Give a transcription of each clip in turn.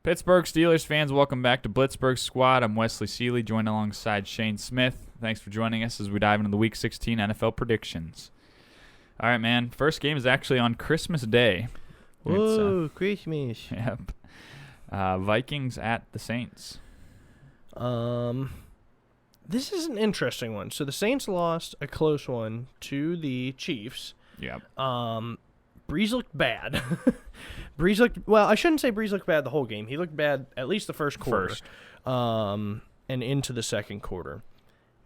Pittsburgh Steelers fans, welcome back to Blitzburg Squad. I'm Wesley Seeley, joined alongside Shane Smith. Thanks for joining us as we dive into the Week 16 NFL predictions. All right, man. First game is actually on Christmas Day. Whoa, Christmas. Yep. Vikings at the Saints. This is an interesting one. So the Saints lost a close one to the Chiefs. Yep. Breeze looked bad. I shouldn't say Breeze looked bad the whole game. He looked bad at least the first quarter. And into the second quarter.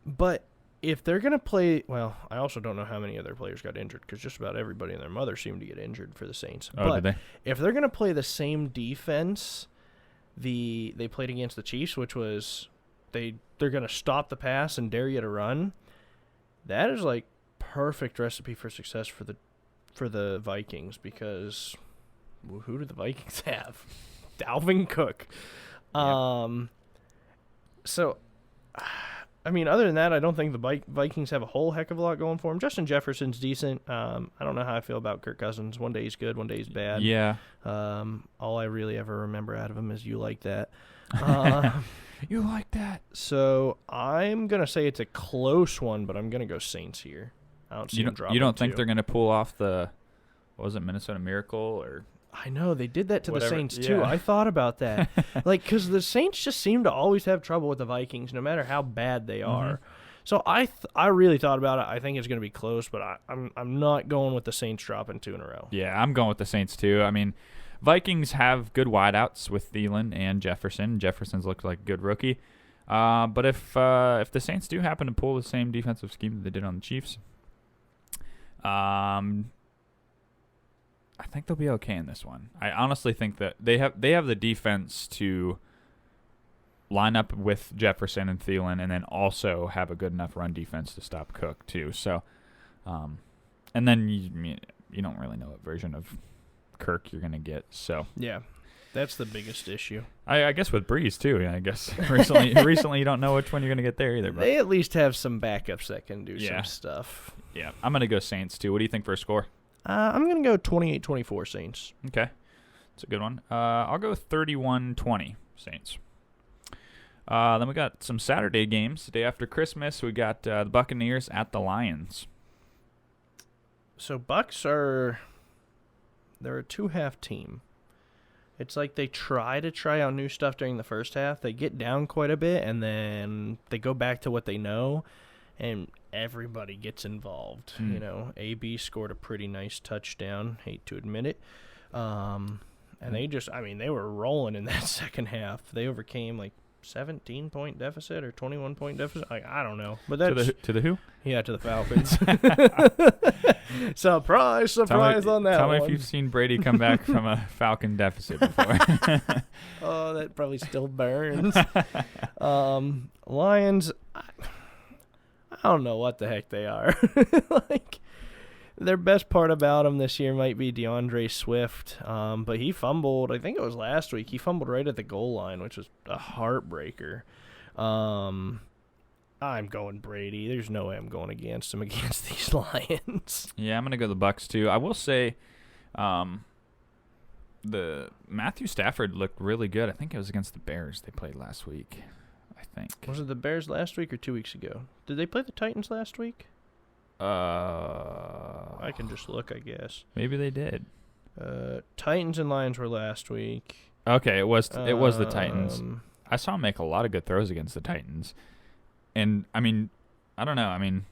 But if they're going to play, well, I also don't know how many other players got injured because just about everybody and their mother seemed to get injured for the Saints. Oh, but did they? If they're going to play the same defense they played against the Chiefs, which was they're going to stop the pass and dare you to run, that is like perfect recipe for success for the Vikings because who do the Vikings have? Dalvin Cook. Yep. So, I mean, other than that, I don't think the Vikings have a whole heck of a lot going for them. Justin Jefferson's decent. I don't know how I feel about Kirk Cousins. One day he's good, one day he's bad. Yeah. All I really ever remember out of him is you like that. You like that. So I'm going to say it's a close one, but I'm going to go Saints here. I don't see them dropping. You don't think two. they're going to pull off the, what was it, Minnesota Miracle or? I know they did that to whatever. the Saints too. Yeah. I thought about that, because the Saints just seem to always have trouble with the Vikings, no matter how bad they are. So I really thought about it. I think it's going to be close, but I'm not going with the Saints dropping two in a row. Yeah, I'm going with the Saints too. I mean, Vikings have good wideouts with Thielen and Jefferson. Jefferson's looked like a good rookie. But if the Saints do happen to pull the same defensive scheme that they did on the Chiefs, I think they'll be okay in this one. I honestly think that they have the defense to line up with Jefferson and Thielen and then also have a good enough run defense to stop Cook too. So, and then you don't really know what version of Kirk you're going to get. So yeah, that's the biggest issue. I guess with Breeze too. Yeah, I guess recently you don't know which one you're going to get there either. But They at least have some backups that can do Yeah. some stuff. yeah, I'm going to go Saints too. What do you think for a score? I'm going to go 28-24 Saints. Okay. It's a good one. I'll go 31-20 Saints. Then we got some Saturday games. The day after Christmas, we got the Buccaneers at the Lions. So Bucks they're a two-half team. It's like they try out new stuff during the first half. They get down quite a bit, and then they go back to what they know, and everybody gets involved. You know, AB scored a pretty nice touchdown. Hate to admit it. And they were rolling in that second half. They overcame like 17-point deficit or 21-point deficit. I don't know. But that's To the who? Yeah, to the Falcons. Surprise on that Tell one. me if you've seen Brady come back from a Falcon deficit before. Oh, that probably still burns. Lions, I don't know what the heck they are. Like, their best part about them this year might be DeAndre Swift, but he fumbled. I think it was last week. He fumbled right at the goal line, which was a heartbreaker. I'm going Brady. There's no way I'm going against him against these Lions. Yeah, I'm going to go the Bucks too. I will say the Matthew Stafford looked really good. I think it was against the Bears they played last week, I think. Was it the Bears last week or 2 weeks ago? Did they play the Titans last week? I can just look, I guess. Maybe they did. Titans and Lions were last week. Okay, it was the Titans. I saw him make a lot of good throws against the Titans. And, I mean, I don't know. I mean,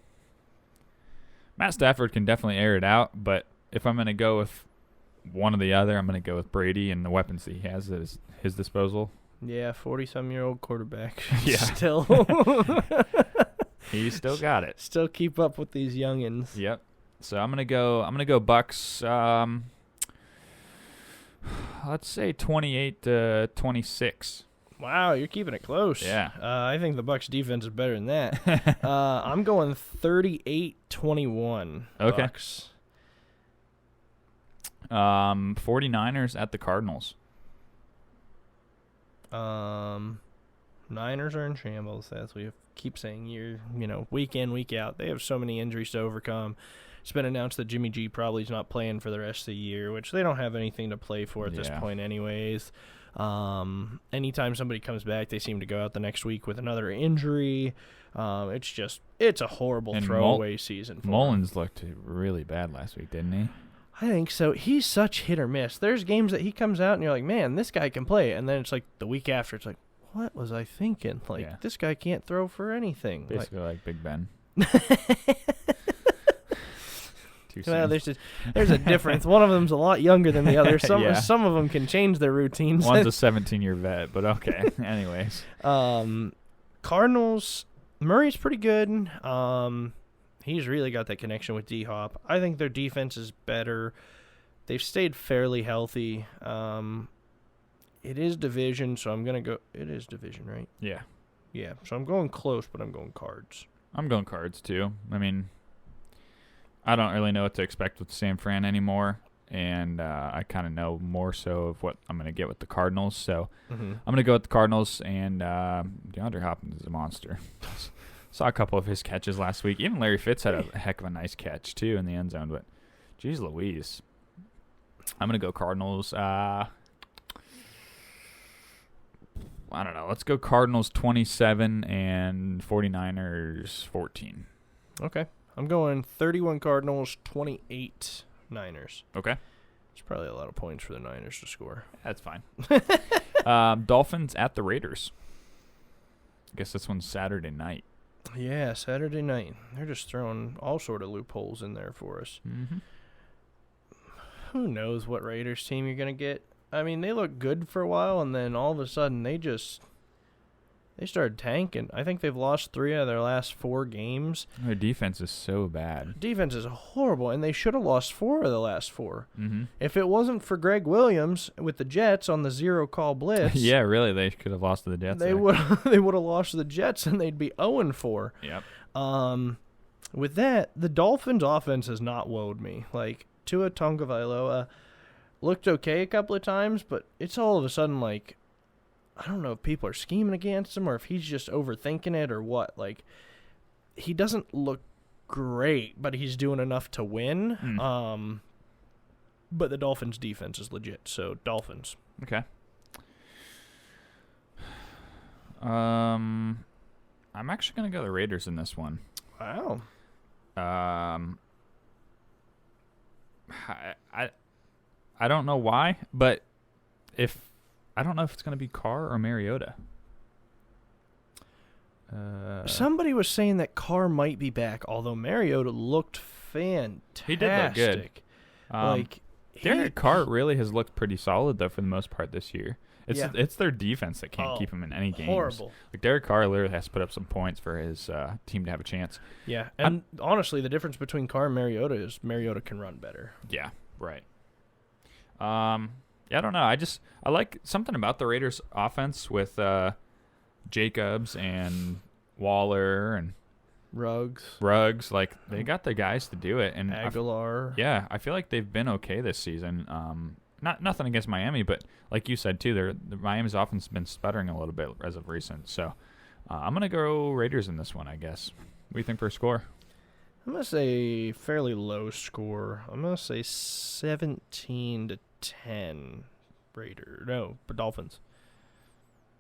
Matt Stafford can definitely air it out, but if I'm going to go with one or the other, I'm going to go with Brady and the weapons that he has at his disposal. Yeah, 40-some-year-old quarterback. Yeah. Still. He's still got it. Still keep up with these youngins. Yep. So I'm gonna go Bucks. Let's say 28-26. Wow, you're keeping it close. Yeah. I think the Bucks defense is better than that. I'm going 38-21. Okay. Bucks. 49ers at the Cardinals. Niners are in shambles, as we keep saying, week in, week out. They have so many injuries to overcome. It's been announced that Jimmy G probably is not playing for the rest of the year, which they don't have anything to play for at this point anyways. Anytime somebody comes back, they seem to go out the next week with another injury. It's a horrible throwaway season for Mullins him. looked really bad last week, didn't he? I think so. He's such hit or miss. There's games that he comes out and you're like, man, this guy can play. And then it's like the week after, it's like, what was I thinking? Like, this guy can't throw for anything. Basically like Big Ben. Well, there's a difference. One of them's a lot younger than the other. Some of them can change their routines. One's a 17-year vet, but okay. Anyways. Cardinals, Murray's pretty good. He's really got that connection with D-Hop. I think their defense is better. They've stayed fairly healthy. It is division, so I'm going to go. It is division, right? Yeah. Yeah, so I'm going close, but I'm going Cards. I'm going Cards, too. I mean, I don't really know what to expect with San Fran anymore, and I kind of know more so of what I'm going to get with the Cardinals. So I'm going to go with the Cardinals, and DeAndre Hopkins is a monster. Saw a couple of his catches last week. Even Larry Fitz had a heck of a nice catch, too, in the end zone. But, geez Louise. I'm going to go Cardinals. I don't know. Let's go Cardinals 27 and 49ers 14. Okay. I'm going 31 Cardinals, 28 Niners. Okay. It's probably a lot of points for the Niners to score. That's fine. Dolphins at the Raiders. I guess this one's Saturday night. Yeah, Saturday night. They're just throwing all sort of loopholes in there for us. Mm-hmm. Who knows what Raiders team you're going to get? I mean, they looked good for a while, and then all of a sudden they started tanking. I think they've lost 3 out of their last 4 games. Their defense is so bad. Defense is horrible, and they should have lost 4 of the last 4. Mm-hmm. If it wasn't for Greg Williams with the Jets on the 0-call blitz. Yeah, really, they could have lost to the Jets. They would have lost to the Jets, and they'd be 0-4. Yep. With that, the Dolphins' offense has not wowed me. Like, Tua Tagovailoa looked okay a couple of times, but it's all of a sudden like, I don't know if people are scheming against him or if he's just overthinking it or what. Like, he doesn't look great, but he's doing enough to win. But the Dolphins' defense is legit, so Dolphins. Okay. I'm actually going to go the Raiders in this one. Wow. I don't know why, but I don't know if it's going to be Carr or Mariota. Somebody was saying that Carr might be back, although Mariota looked fantastic. He did look good. Derek Carr really has looked pretty solid, though, for the most part this year. It's their defense that can't keep him in any games. Horrible. Like, Derek Carr literally has to put up some points for his team to have a chance. Yeah, and honestly, the difference between Carr and Mariota is Mariota can run better. Yeah, right. I don't know. I like something about the Raiders' offense with Jacobs and Waller and Ruggs. Like, they got the guys to do it. And Aguilar. I feel like they've been okay this season. Nothing against Miami, but like you said too, Miami's offense has been sputtering a little bit as of recent. So I'm gonna go Raiders in this one, I guess. What do you think for a score? I'm gonna say fairly low score. I'm gonna say 17-10 Dolphins.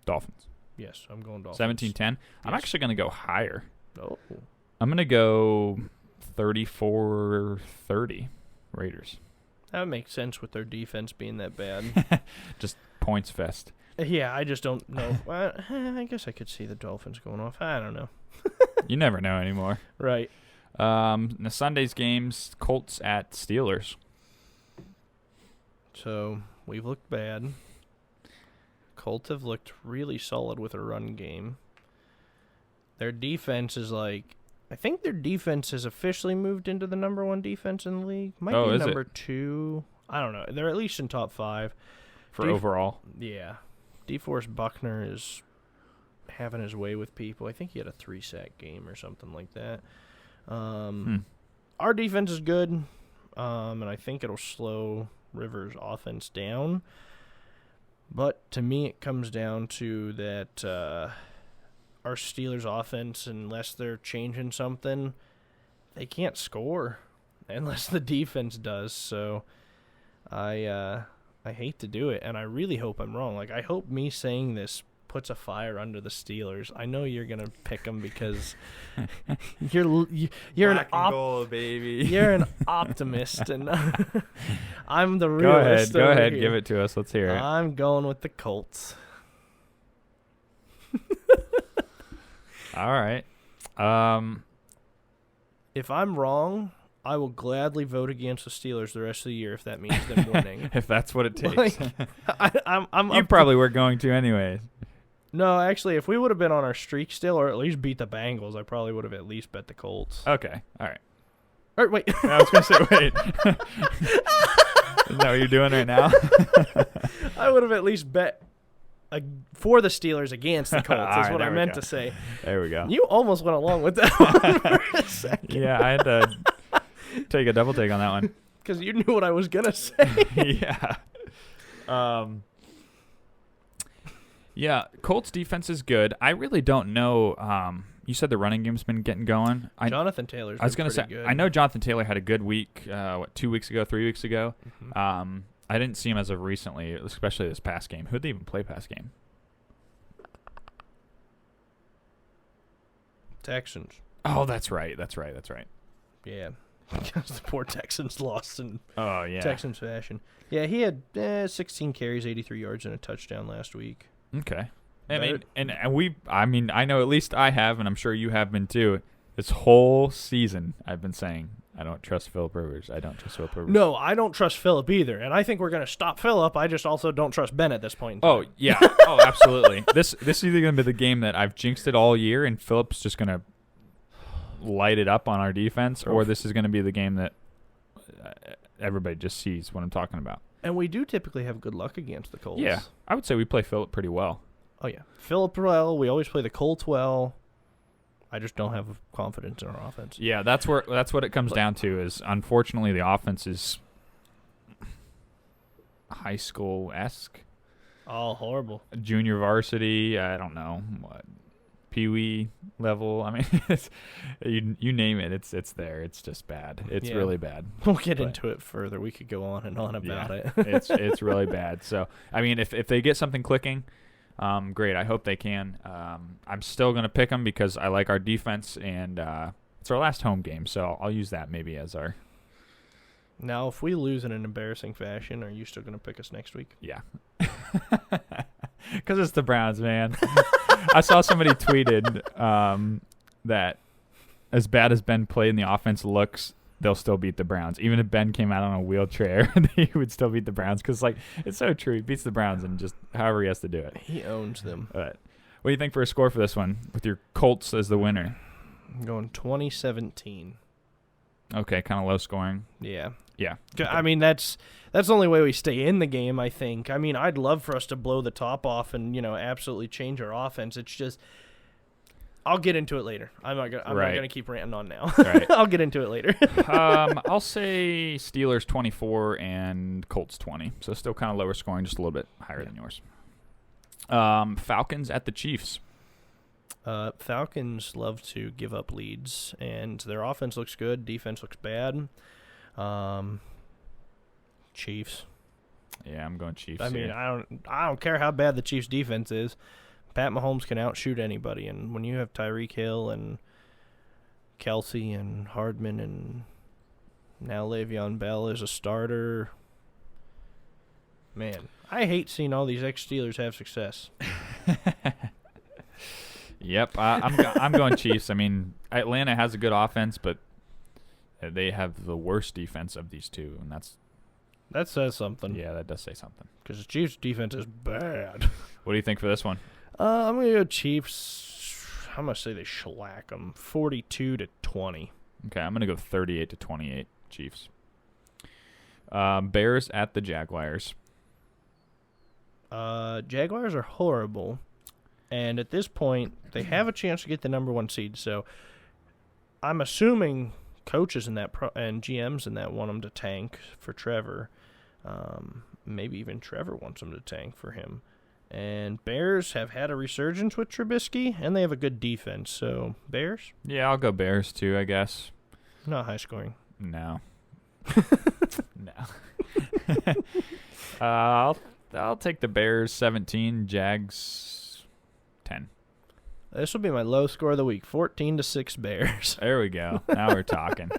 Dolphins. Yes, I'm going Dolphins. 17-10. Yes. I'm actually gonna go higher. Oh. I'm gonna go 34-30 Raiders. That makes sense with their defense being that bad. Just points fest. Yeah, I just don't know. I guess I could see the Dolphins going off. I don't know. You never know anymore. Right. The Sunday's games, Colts at Steelers. So, we've looked bad. Colts have looked really solid with a run game. Their defense is like... I think their defense has officially moved into the number 1 defense in the league. Might be number 2. I don't know. They're at least in top 5. For overall? Yeah. DeForest Buckner is having his way with people. I think he had a 3-sack game or something like that. Our defense is good, and I think it'll slow Rivers' offense down. But to me, it comes down to that... our Steelers offense, unless they're changing something, they can't score unless the defense does. So I'm I hate to do it, and I really hope I'm wrong. Like, I hope me saying this puts a fire under the Steelers. I know you're gonna pick them because you're Black and gold, baby. You're an optimist, and I'm the realist. Go ahead, here. give it to us. Let's hear it. I'm going with the Colts. All right. If I'm wrong, I will gladly vote against the Steelers the rest of the year if that means them winning. If that's what it takes. Like, I'm you probably were going to anyways. No, actually, if we would have been on our streak still, or at least beat the Bengals, I probably would have at least bet the Colts. Okay, all right. Or, wait. I was going to say, wait. Is that what you're doing right now? I would have at least bet for the Steelers against the Colts, is right, what I meant to say. There we go. You almost went along with that one for a second. Yeah, I had to take a double take on that one. Because you knew what I was going to say. Yeah. Yeah, Colts defense is good. I really don't know. You said the running game's been getting going. Jonathan Taylor's I was going to say, good. I know Jonathan Taylor had a good week, 2 weeks ago, 3 weeks ago. Mm-hmm. I didn't see him as of recently, especially this past game. Who'd they even play past game? Texans. Oh, that's right. Yeah. Because the poor Texans lost in Oh, yeah. Texans fashion. Yeah, he had 16 carries, 83 yards, and a touchdown last week. Okay. I mean, I know at least I have, and I'm sure you have been too. This whole season, I've been saying, I don't trust Philip Rivers. No, I don't trust Philip either, and I think we're going to stop Philip. I just also don't trust Ben at this point in time. Oh, yeah. Oh, absolutely. This is either going to be the game that I've jinxed it all year, and Philip's just going to light it up on our defense, or this is going to be the game that everybody just sees what I'm talking about. And we do typically have good luck against the Colts. Yeah, I would say we play Philip pretty well. Oh, yeah. Philip well. We always play the Colts well. I just don't have confidence in our offense. Yeah, that's what it comes down to is, unfortunately, the offense is high school-esque. Oh, horrible. Junior varsity, I don't know, what, Pee-wee level. I mean, you name it, it's there. It's just bad. It's really bad. We'll get into it further. We could go on and on about it. it's really bad. So, I mean, if they get something clicking, great. I hope they can. I'm still going to pick them because I like our defense, and it's our last home game, so I'll use that maybe as our... Now, if we lose in an embarrassing fashion, are you still going to pick us next week? Yeah. Because it's the Browns, man. I saw somebody tweeted that as bad as Ben played and the offense looks, they'll still beat the Browns. Even if Ben came out on a wheelchair, he would still beat the Browns because, like, it's so true. He beats the Browns and just however he has to do it. He owns them. But what do you think for a score for this one with your Colts as the winner? I'm going 2017. Okay, kind of low scoring. Yeah. Yeah. I mean, that's the only way we stay in the game, I think. I mean, I'd love for us to blow the top off and, absolutely change our offense. It's just, I'll get into it later. I'm not gonna keep ranting on now. Right. I'll get into it later. I'll say Steelers 24 and Colts 20. So still kind of lower scoring, just a little bit higher than yours. Falcons at the Chiefs. Falcons love to give up leads, and their offense looks good. Defense looks bad. Chiefs. Yeah, I'm going Chiefs. I mean, here. I don't care how bad the Chiefs' defense is. Pat Mahomes can outshoot anybody, and when you have Tyreek Hill and Kelsey and Hardman and now Le'Veon Bell as a starter, man, I hate seeing all these ex-Steelers have success. Yep, I'm going Chiefs. I mean, Atlanta has a good offense, but they have the worst defense of these two, and that says something. Yeah, that does say something. Because the Chiefs' defense is bad. What do you think for this one? I'm going to go Chiefs. I'm going to say they shellac them 42-20. Okay, I'm going to go 38-28 Chiefs. Bears at the Jaguars. Jaguars are horrible. And at this point, they have a chance to get the number 1 seed. So I'm assuming coaches in that and GMs in that want them to tank for Trevor. Maybe even Trevor wants them to tank for him. And Bears have had a resurgence with Trubisky, and they have a good defense. So Bears? Yeah, I'll go Bears too, I guess. Not high scoring. No. No. I'll take the Bears 17, Jags 10. This will be my low score of the week, 14-6 Bears. There we go. Now we're talking.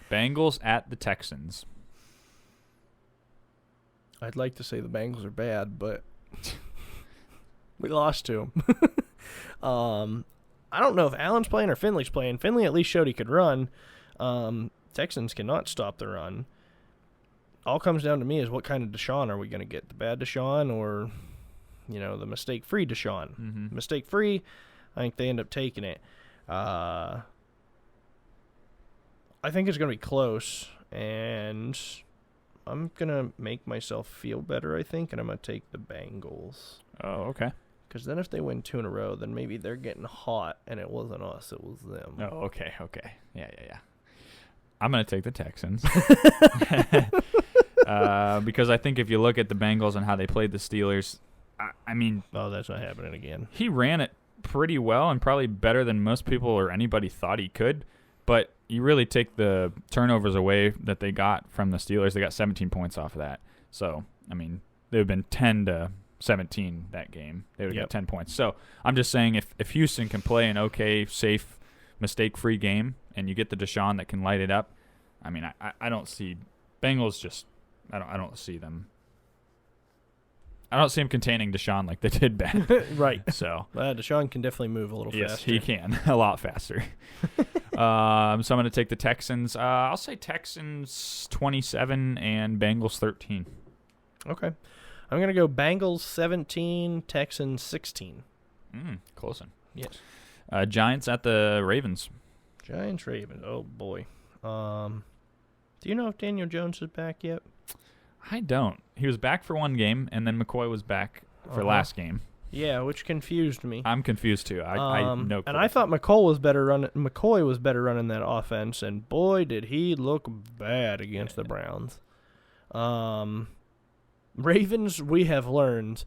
Bengals at the Texans. I'd like to say the Bengals are bad, but we lost to them. I don't know if Allen's playing or Finley's playing. Finley at least showed he could run. Texans cannot stop the run. All comes down to me is what kind of Deshaun are we going to get? The bad Deshaun or, the mistake-free Deshaun? Mm-hmm. Mistake-free, I think they end up taking it. I think it's going to be close, and I'm going to make myself feel better, I think, and I'm going to take the Bengals. Oh, okay. Because then if they win 2 in a row, then maybe they're getting hot, and it wasn't us, it was them. Oh, okay. Yeah. I'm going to take the Texans. Because I think if you look at the Bengals and how they played the Steelers, I mean... Oh, that's not happening again. He ran it pretty well and probably better than most people or anybody thought he could. But you really take the turnovers away that they got from the Steelers. They got 17 points off of that. So, I mean, they would have been 10-17 that game. They would have got 10 points. So I'm just saying if Houston can play an okay, safe, mistake-free game and you get the Deshaun that can light it up, I mean, I don't see Bengals just – I don't see them. I don't see him containing Deshaun like they did back. Right. So Deshaun can definitely move a little faster. Yes, he can. A lot faster. So I'm going to take the Texans. I'll say Texans 27 and Bengals 13. Okay. I'm going to go Bengals 17, Texans 16. Close one. Yes. Giants at the Ravens. Giants, Ravens. Oh, boy. Do you know if Daniel Jones is back yet? I don't. He was back for one game, and then McCoy was back for last game. Yeah, which confused me. I'm confused too. I know. And I thought McCoy was better running that offense, and boy, did he look bad against the Browns. Ravens, we have learned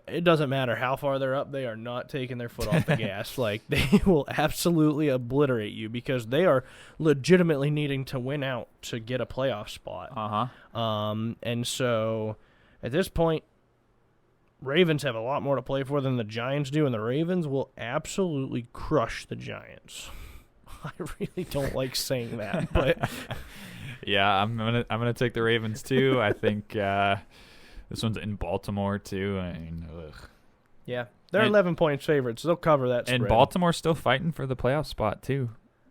it doesn't matter how far they're up, they are not taking their foot off the gas. Like, they will absolutely obliterate you because they are legitimately needing to win out to get a playoff spot. And so at this point, Ravens have a lot more to play for than the Giants do, and the Ravens will absolutely crush the Giants. I really don't like saying that, but yeah, I'm gonna take the Ravens too. I think this one's in Baltimore too. I mean, yeah, they're 11 points favorites. So they'll cover that spread. And Baltimore's still fighting for the playoff spot too.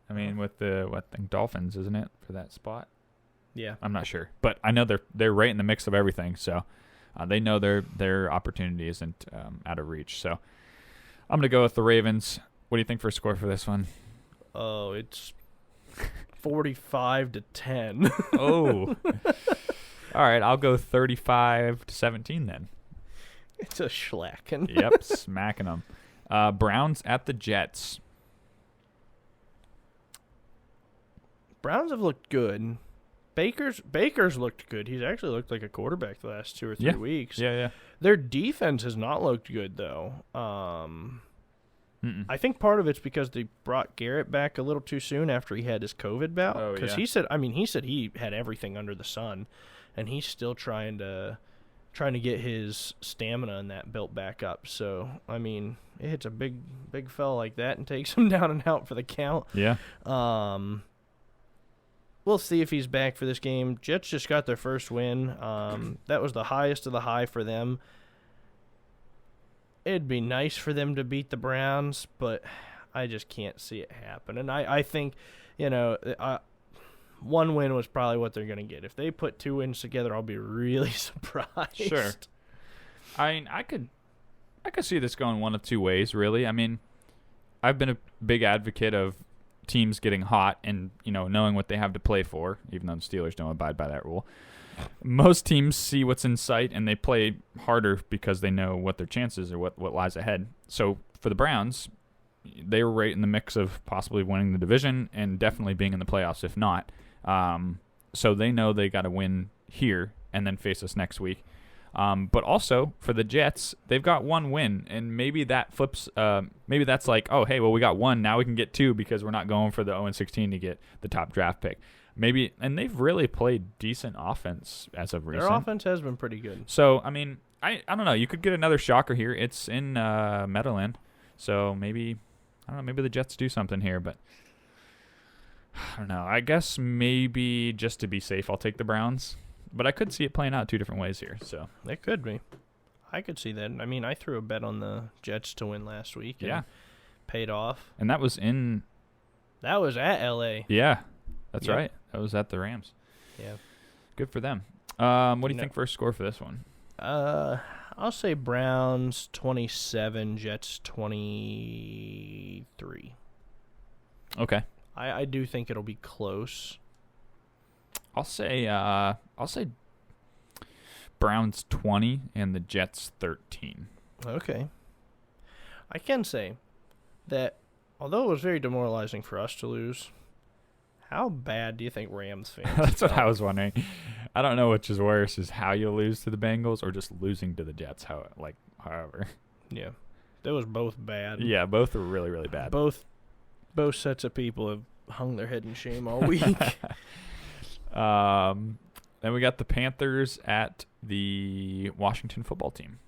I mean, with the Dolphins, isn't it, for that spot? Yeah, I'm not sure, but I know they're right in the mix of everything. So they know their opportunity isn't out of reach. So I'm gonna go with the Ravens. What do you think for a score for this one? Oh, it's 45-10. Oh. All right, I'll go 35-17 then. It's a schlacking. Yep, smacking them. Browns at the Jets. Browns have looked good. Baker's looked good. He's actually looked like a quarterback the last 2 or 3 weeks. Yeah. Their defense has not looked good, though. I think part of it's because they brought Garrett back a little too soon after he had his COVID bout. Because he said he had everything under the sun, and he's still trying to get his stamina and that built back up. So, I mean, it hits a big fella like that and takes him down and out for the count. Yeah. We'll see if he's back for this game. Jets just got their first win. That was the highest of the high for them. It'd be nice for them to beat the Browns, but I just can't see it happen. And I think, one win was probably what they're going to get. If they put 2 wins together, I'll be really surprised. Sure. I mean, I could see this going one of two ways, really. I mean, I've been a big advocate of teams getting hot and, knowing what they have to play for, even though the Steelers don't abide by that rule. Most teams see what's in sight and they play harder because they know what their chances are, what lies ahead. So for the Browns, they were right in the mix of possibly winning the division and definitely being in the playoffs, if not. So they know they got to win here and then face us next week. But also for the Jets, they've got 1 win, and maybe that flips. Maybe that's like, oh, hey, well, we got 1, now we can get 2 because we're not going for the 0-16 to get the top draft pick. maybe, and they've really played decent offense as of recent. Their offense has been pretty good. So, I mean, I don't know. You could get another shocker here. It's in Meadowland, so maybe, I don't know, maybe the Jets do something here, but I don't know. I guess maybe just to be safe, I'll take the Browns, but I could see it playing out two different ways here. So it could be. I could see that. I mean, I threw a bet on the Jets to win last week. And yeah, paid off. And that was at L.A. Yeah, that's Yep. right. That was at the Rams. Yeah. Good for them. What do you think for a score for this one? I'll say Browns 27, Jets 23. Okay. I do think it'll be close. I'll say Browns 20 and the Jets 13. Okay. I can say that although it was very demoralizing for us to lose, how bad do you think Rams fans That's what I felt? was wondering. I don't know which is worse, is how you lose to the Bengals or just losing to the Jets. However. Yeah. It was both bad. Yeah, both were really, really bad. Both sets of people have hung their head in shame all week. Then we got the Panthers at the Washington football team.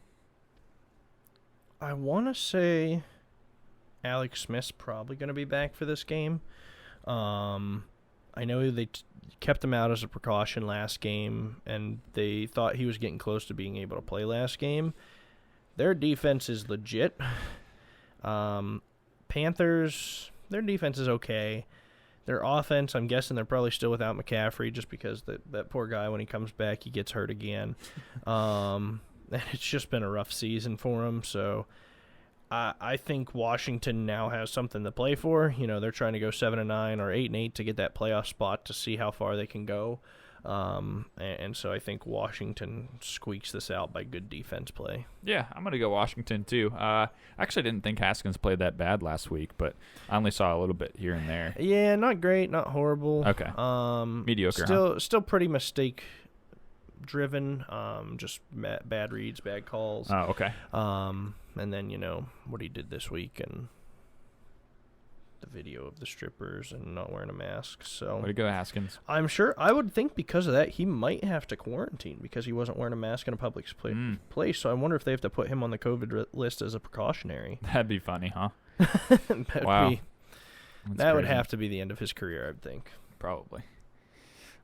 I want to say Alex Smith's probably going to be back for this game. I know they kept him out as a precaution last game, and they thought he was getting close to being able to play last game. Their defense is legit. Panthers, their defense is okay. Their offense, I'm guessing they're probably still without McCaffrey just because that poor guy, when he comes back, he gets hurt again. And it's just been a rough season for him. So I think Washington now has something to play for. You know, they're trying to go 7-9 or 8-8 to get that playoff spot to see how far they can go. And so I think Washington squeaks this out by good defense play. Yeah, I'm going to go Washington too. Actually, I didn't think Haskins played that bad last week, but I only saw a little bit here and there. Yeah, not great, not horrible. Okay. Mediocre. Still pretty mistake driven. Just bad reads, bad calls. Oh, okay. And then what he did this week and the video of the strippers and not wearing a mask. So Way to go, Haskins. I'm sure, I would think because of that, he might have to quarantine because he wasn't wearing a mask in a public place. So I wonder if they have to put him on the COVID list as a precautionary. That'd be funny, huh? Wow. That would crazy. have to be the end of his career, I would think. Probably.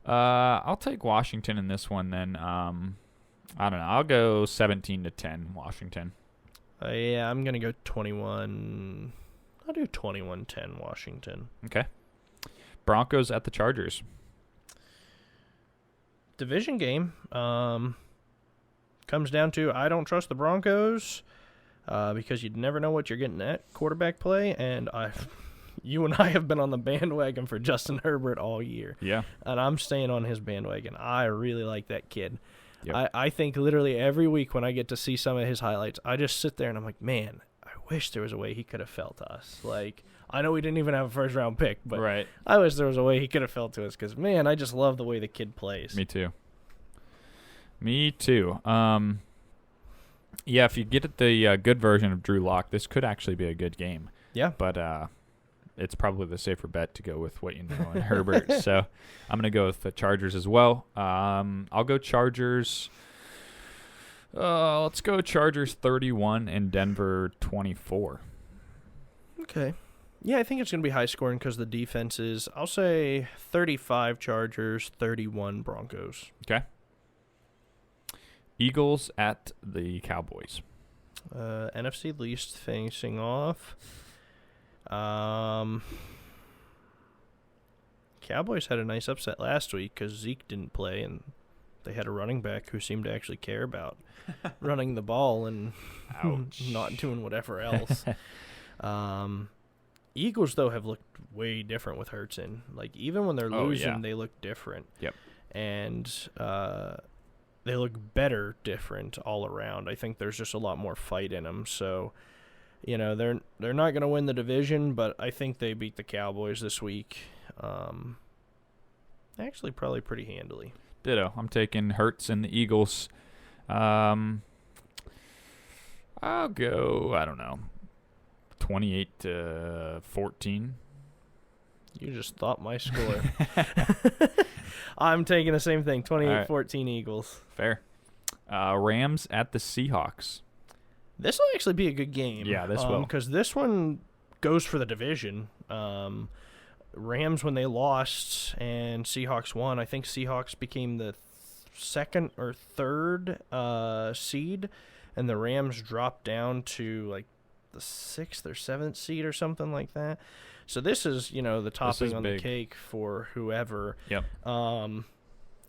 I'll take Washington in this one then. I don't know. I'll go 17-10 Washington. Yeah, I'm going to go 21. I'll do 21-10 Washington. Okay. Broncos at the Chargers. Division game. Comes down to I don't trust the Broncos because you'd never know what you're getting at quarterback play, and you and I have been on the bandwagon for Justin Herbert all year. Yeah. And I'm staying on his bandwagon. I really like that kid. Yep. I think literally every week when I get to see some of his highlights, I just sit there and I'm like, man, I wish there was a way he could have felt to us. Like, I know we didn't even have a first-round pick, but right. I wish there was a way he could have felt to us because, man, I just love the way the kid plays. Me too. Yeah, if you get at the good version of Drew Lock, this could actually be a good game. Yeah. But it's probably the safer bet to go with what you know in Herbert. So I'm going to go with the Chargers as well. I'll go Chargers. Let's go Chargers 31 and Denver 24. Okay. Yeah, I think it's going to be high scoring because the defense is, I'll say 35 Chargers, 31 Broncos. Okay. Eagles at the Cowboys. NFC least facing off. Cowboys had a nice upset last week because Zeke didn't play and they had a running back who seemed to actually care about running the ball and not doing whatever else. Eagles, though, have looked way different with Hurts in. Like, even when they're losing, they look different. Yep. And they look better different all around. I think there's just a lot more fight in them. So, they're not going to win the division, but I think they beat the Cowboys this week. Actually, probably pretty handily. Ditto. I'm taking Hurts and the Eagles. I'll go, I don't know, 28-14. You just thought my score. I'm taking the same thing, 28-14 Eagles. Fair. Rams at the Seahawks. This will actually be a good game. Yeah, this will. Because this one goes for the division. Rams, when they lost and Seahawks won, I think Seahawks became the second or third seed, and the Rams dropped down to like the 6th or 7th seed or something like that. So this is, the topping on the cake for whoever. Yep.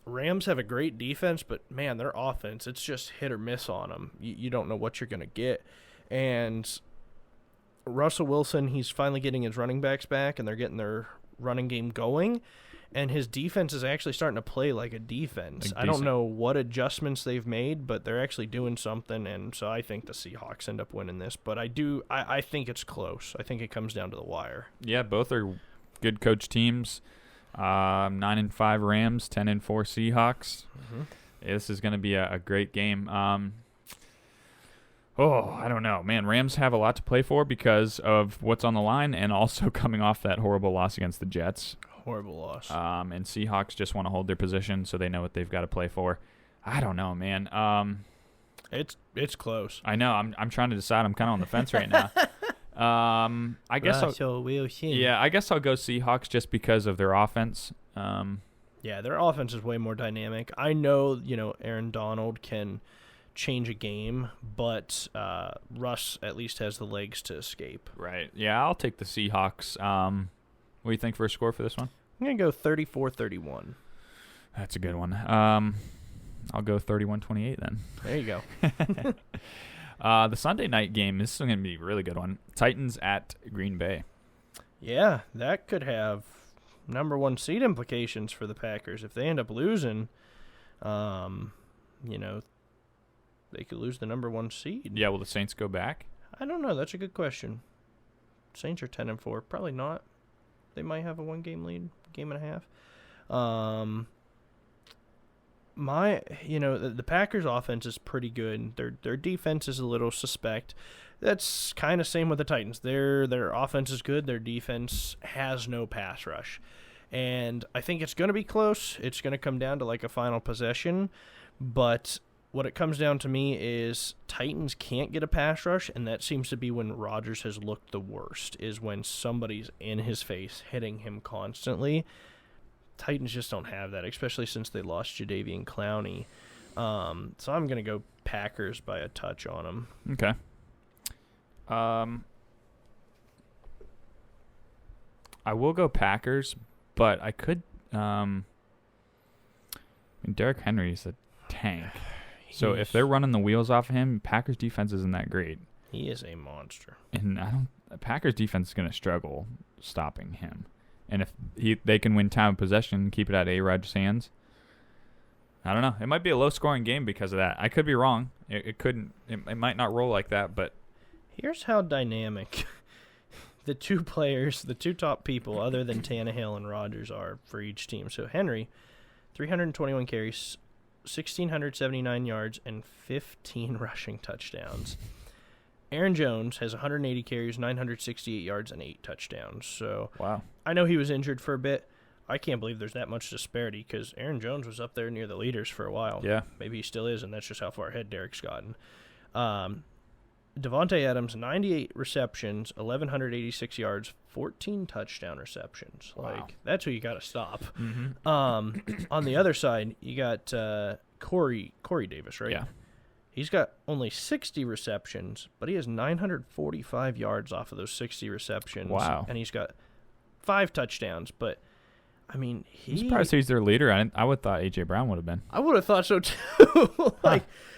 Rams have a great defense, but, man, their offense, it's just hit or miss on them. You don't know what you're going to get. And Russell Wilson, he's finally getting his running backs back, and they're getting their running game going. And his defense is actually starting to play like a defense. I don't know what adjustments they've made, but they're actually doing something. And so I think the Seahawks end up winning this. But I think it's close. I think it comes down to the wire. Yeah, both are good coach teams. 9-5 Rams, 10-4 Seahawks. Mm-hmm. This is going to be a great game. I don't know, man. Rams have a lot to play for because of what's on the line, and also coming off that horrible loss against the Jets. Horrible loss. And Seahawks just want to hold their position, so they know what they've got to play for. I don't know, man. It's close. I know. I'm trying to decide. I'm kind of on the fence right now. I guess I guess I'll go Seahawks just because of their offense. Yeah, their offense is way more dynamic. I know, Aaron Donald can change a game, but Russ at least has the legs to escape. Right. Yeah, I'll take the Seahawks. What do you think for a score for this one? I'm going to go 34-31. That's a good one. I'll go 31-28 then. There you go. The Sunday night game, this is going to be a really good one. Titans at Green Bay. Yeah, that could have number 1 seed implications for the Packers. If they end up losing, they could lose the number 1 seed. Yeah, will the Saints go back? I don't know. That's a good question. Saints are 10-4. Probably not. They might have a 1-game lead, game and a half. The Packers' offense is pretty good. Their defense is a little suspect. That's kind of same with the Titans. Their offense is good. Their defense has no pass rush. And I think it's going to be close. It's going to come down to like a final possession. But what it comes down to me is Titans can't get a pass rush, and that seems to be when Rodgers has looked the worst, is when somebody's in his face hitting him constantly. Titans just don't have that, especially since they lost Jadeveon Clowney. So I'm going to go Packers by a touch on them. Okay. I will go Packers, but I could Derrick Henry's a tank. So if they're running the wheels off of him, Packers defense isn't that great. He is a monster. And Packers defense is going to struggle stopping him. And if they can win time of possession and keep it at A-Rod's hands, I don't know. It might be a low-scoring game because of that. I could be wrong. It might not roll like that, but here's how dynamic the two top people other than Tannehill and Rodgers are for each team. So Henry, 321 carries, 1,679 yards, and 15 rushing touchdowns. Aaron Jones has 180 carries, 968 yards, and 8 touchdowns. So wow. I know he was injured for a bit. I can't believe there's that much disparity because Aaron Jones was up there near the leaders for a while. Yeah. Maybe he still is, and that's just how far ahead Derek's gotten. Devontae Adams, 98 receptions, 1,186 yards, 14 touchdown receptions. Wow. That's who you got to stop. Mm-hmm. On the other side, you got Corey Davis, right? Yeah. He's got only 60 receptions, but he has 945 yards off of those 60 receptions. Wow. And he's got 5 touchdowns. But, I mean, I'm surprised he's their leader. I would have thought A.J. Brown would have been. I would have thought so, too.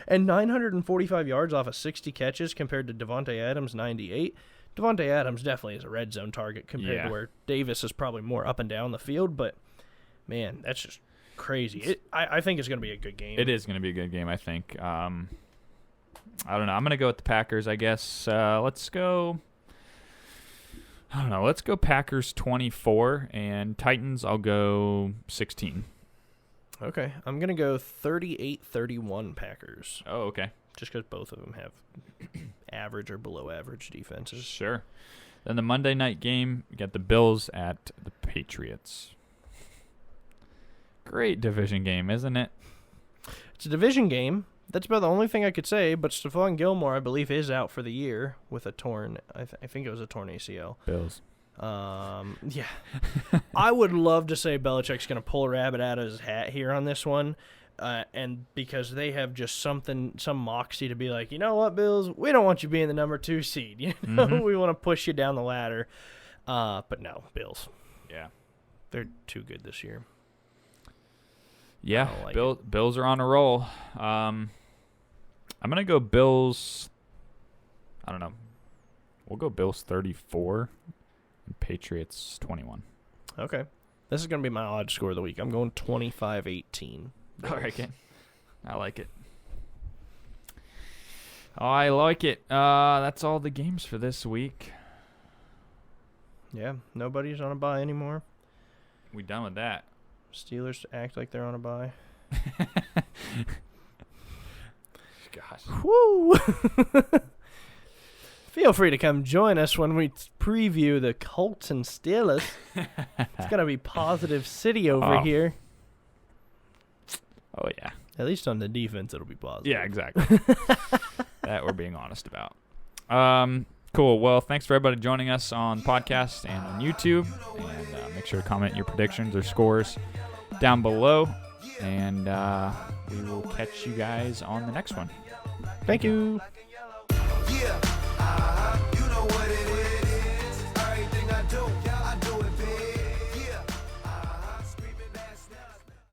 And 945 yards off of 60 catches compared to Devontae Adams, 98. Devontae Adams definitely is a red zone target compared to where Davis is probably more up and down the field. But, man, that's just crazy. I think it's going to be a good game. It is going to be a good game, I think. I don't know. I'm going to go with the Packers, I guess. Let's go Packers 24, and Titans, I'll go 16. Okay. I'm going to go 38-31 Packers. Oh, okay. Just because both of them have average or below average defenses. Sure. Then the Monday night game, we got the Bills at the Patriots. Great division game, isn't it? It's a division game. That's about the only thing I could say, but Stephon Gilmore, I believe, is out for the year with a torn, I think it was a torn ACL. Bills. Yeah. I would love to say Belichick's going to pull a rabbit out of his hat here on this one, and because they have just some moxie to be like, you know what, Bills, we don't want you being the number 2 seed. You know, we want to push you down the ladder. But no, Bills. Yeah. They're too good this year. Yeah, Bills are on a roll. I'm going to go Bills. I don't know. We'll go Bills 34 and Patriots 21. Okay. This is going to be my odd score of the week. I'm going 25-18. All right, Ken. I like it. I like it. That's all the games for this week. Yeah, nobody's on a bye anymore. We done with that. Steelers act like they're on a bye. Gosh. Woo! Feel free to come join us when we preview the Colts and Steelers. It's going to be positive city over here. Oh, yeah. At least on the defense, it'll be positive. Yeah, exactly. That we're being honest about. Cool. Well, thanks for everybody joining us on podcast and on YouTube. And make sure to comment your predictions or scores down below. And we will catch you guys on the next one. Thank you. Yeah, you know what it